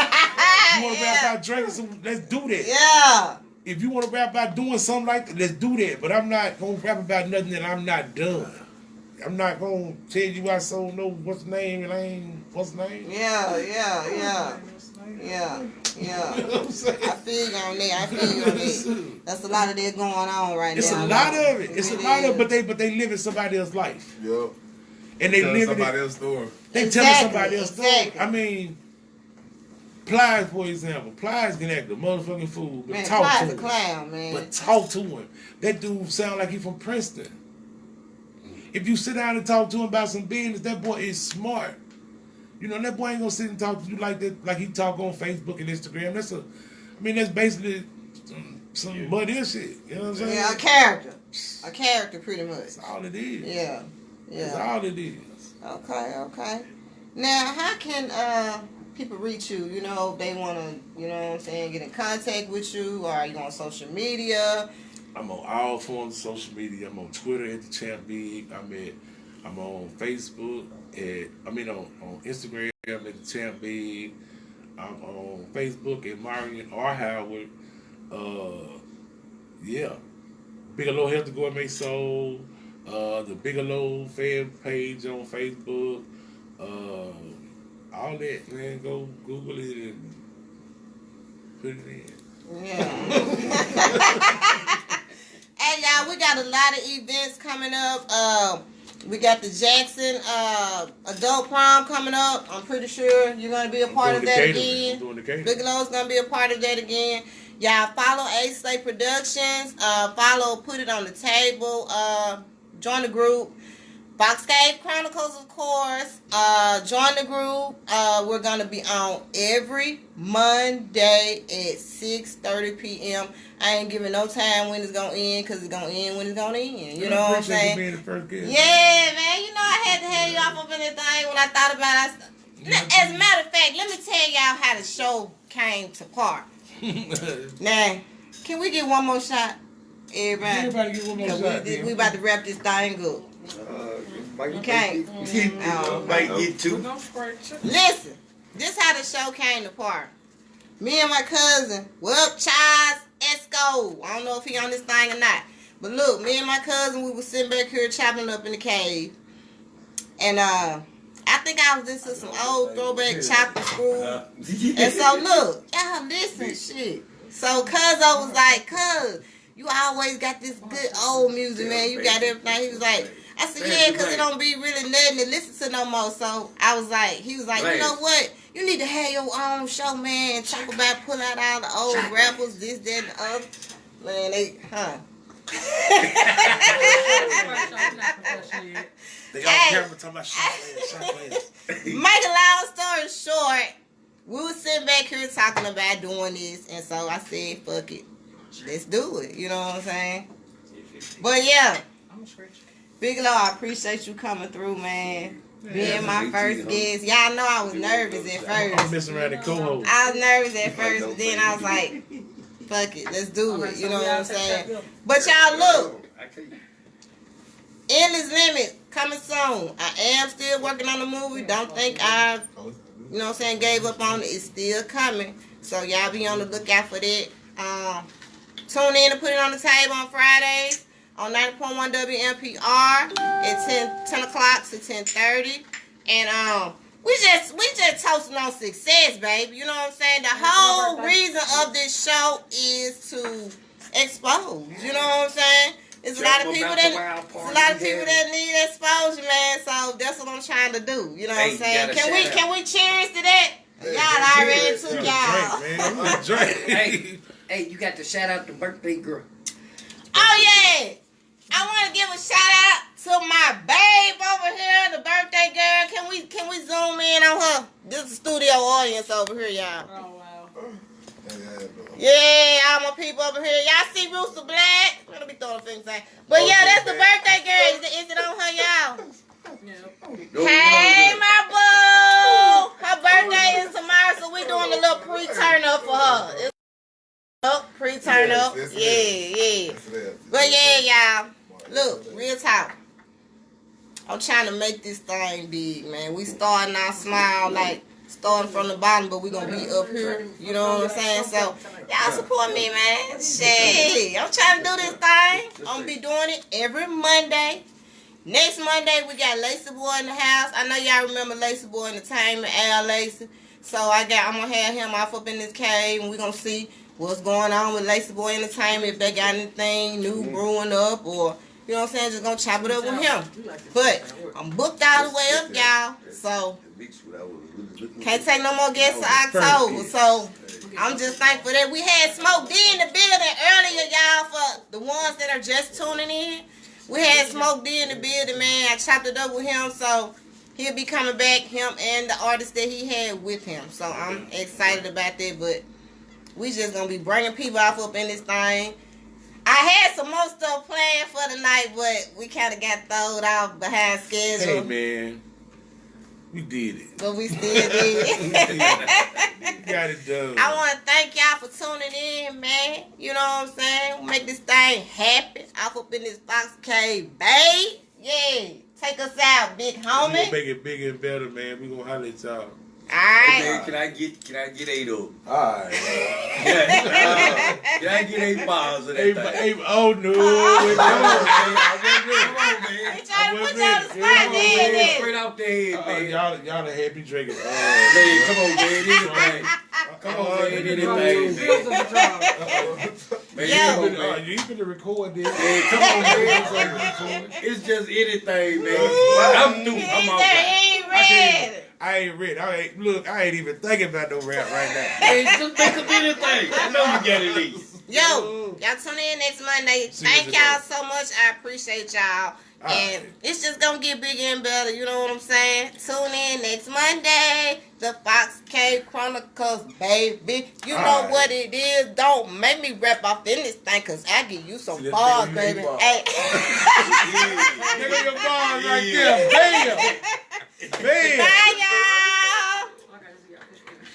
You want to rap about drinking some, let's do that. Yeah. If you want to rap about doing something like that, let's do that. But I'm not going to rap about nothing that I'm not done. I'm not going to tell you I so know what's the name and I ain't what's the name. Yeah. You know what I'm saying? I feel you on that. That's a lot of that going on right now. It's a lot of it. It's a lot of it, but they live in somebody else's life. Yep. And they live in somebody else's story. They telling somebody else's story. I mean, Plies, for example. Plies can act a motherfucking fool, but man, talk Plies to him. A clown, man. But talk to him. That dude sound like he from Princeton. If you sit down and talk to him about some business, that boy is smart. That boy ain't gonna sit and talk to you like that, like he talk on Facebook and Instagram. That's basically some muddy shit. You know what I'm saying? Yeah, a character, pretty much. That's all it is. Yeah. That's all it is. Okay. Now, how can people reach you? If they want to, get in contact with you, or are you on social media? I'm on all forms of social media. I'm on Twitter at the Champ Big. I'm on Facebook on Instagram at the Champ Big. I'm on Facebook at Marion R. Howard. Bigalow Health to Gourmet Soul. The Bigalow fan page on Facebook. All that, man. Go Google it and put it in. Yeah. Hey, y'all, we got a lot of events coming up. We got the Jackson Adult Prom coming up. I'm pretty sure you're going to be a part of that again. Bigelow's going to be a part of that again. Y'all follow A-Slay Productions. Follow Put It on the Table. Join the group. Fox Cave Chronicles, of course. Join the group. We're gonna be on every Monday at 6:30 p.m. I ain't giving no time when it's gonna end, because it's gonna end when it's gonna end. You know what I'm saying? Being the first guest. Yeah, man. You know I had to have you off up in this thing when I thought about it. As a matter of fact, let me tell y'all how the show came to part. Now, can we get one more shot? Everybody get one more shot. We about to wrap this thing up. You can't. Might get two. Listen, this how the show came to part. Me and my cousin, Charles Esco. I don't know if he on this thing or not. But look, me and my cousin, we was sitting back here chopping up in the cave. And I think I was into some old throwback chopping screw. And so look, y'all listen, shit. So Cuzzo was like, Cuz, you always got this good old music, man. You got everything. He was like, I said, yeah, because it don't be really nothing to listen to no more. So I was like, he was like, you know what? You need to have your own show, man, and talk about pull out all the old rappers, this, that, and the other. Man, they, They got camera talking about shot players. Make a long story short, we was sitting back here talking about doing this, and so I said, fuck it. Let's do it. You know what I'm saying? But yeah. Bigalow, I appreciate you coming through, man. Being my first guest. Y'all know I was nervous at first. I'm messing around the co-host. I was nervous at first, but then I was like, fuck it, let's do it. You know what I'm saying? But y'all look. Endless Limit coming soon. I am still working on the movie. Don't think I've, you know what I'm saying, gave up on it. It's still coming. So y'all be on the lookout for that. Tune in and put it on the table on Fridays on 90.1 WMPR at 10 o'clock to 10:30. And we just toasting on success, baby. You know what I'm saying? The whole reason of this show is to expose. You know what I'm saying? It's a lot of people that need exposure, man. So that's what I'm trying to do. You know what I'm saying? Can we cheers to that? Y'all already took y'all. Hey, you got to shout out the birthday girl. Oh yeah, I want to give a shout out to my babe over here, the birthday girl. Can we zoom in on her? This is studio audience over here, y'all. Oh wow. Yeah, all my people over here. Y'all see Rooster Black? I'm gonna be throwing things out. But yeah, that's the birthday girl. Is it on her, y'all? Hey, my boo! Her birthday is tomorrow, so we doing a little pre-turn up for her. Pre-turn up. Yeah. But yeah, y'all. Look, real talk. I'm trying to make this thing big, man. We starting out small, like starting from the bottom, but we gonna be up here. You know what I'm saying? So y'all support me, man. Shit, I'm trying to do this thing. I'm gonna be doing it every Monday. Next Monday we got Lacey Boy in the house. I know y'all remember Lacey Boy Entertainment, Al Lacey. So I'm gonna have him off up in this cave, and we gonna see what's going on with Lacey Boy Entertainment, if they got anything new brewing up, or, you know what I'm saying, just gonna chop it up with him. But I'm booked all the way up, y'all, so can't take no more guests to October. So I'm just thankful that we had Smoke D in the building earlier, y'all, for the ones that are just tuning in. We had Smoke D in the building, man. I chopped it up with him, so he'll be coming back, him and the artist that he had with him. So I'm excited about that, but we just gonna be bringing people off up in this thing. I had some more stuff planned for the night, but we kind of got thrown off behind schedule. Hey, man. We did it. But we still did it. You got it done. I want to thank y'all for tuning in, man. You know what I'm saying? Make this thing happen. Off up in this Fox Cave, babe. Yeah. Take us out, big homie. We gonna make it bigger and better, man. We gonna holler at y'all. Alright. Hey, man, can I get 8 of them? Alright. Can I get 8 bars of that thing? Oh no. He trying to put you on the spot, man. Straight off the head, man. Y'all are happy drinking. Man, come on, man. Anything. Come on, man. Anything, man. Man, you finna record this. Man, come on, man. It's just anything, man. I'm through. I'm all right. I ain't ready. I ain't even thinking about no rap right now. Hey, just think of anything. I know you got it, Reese. Yo, y'all tune in next Monday. Thank y'all so much. I appreciate y'all. And it's just gonna get bigger and better, you know what I'm saying? Tune in next Monday, the Fox K Chronicles, baby. You know what it is. Don't make me rap off in this thing, cause I give you some bars, baby. Hey. Nigga, your bars right there. Bam. Bam. Bye, y'all.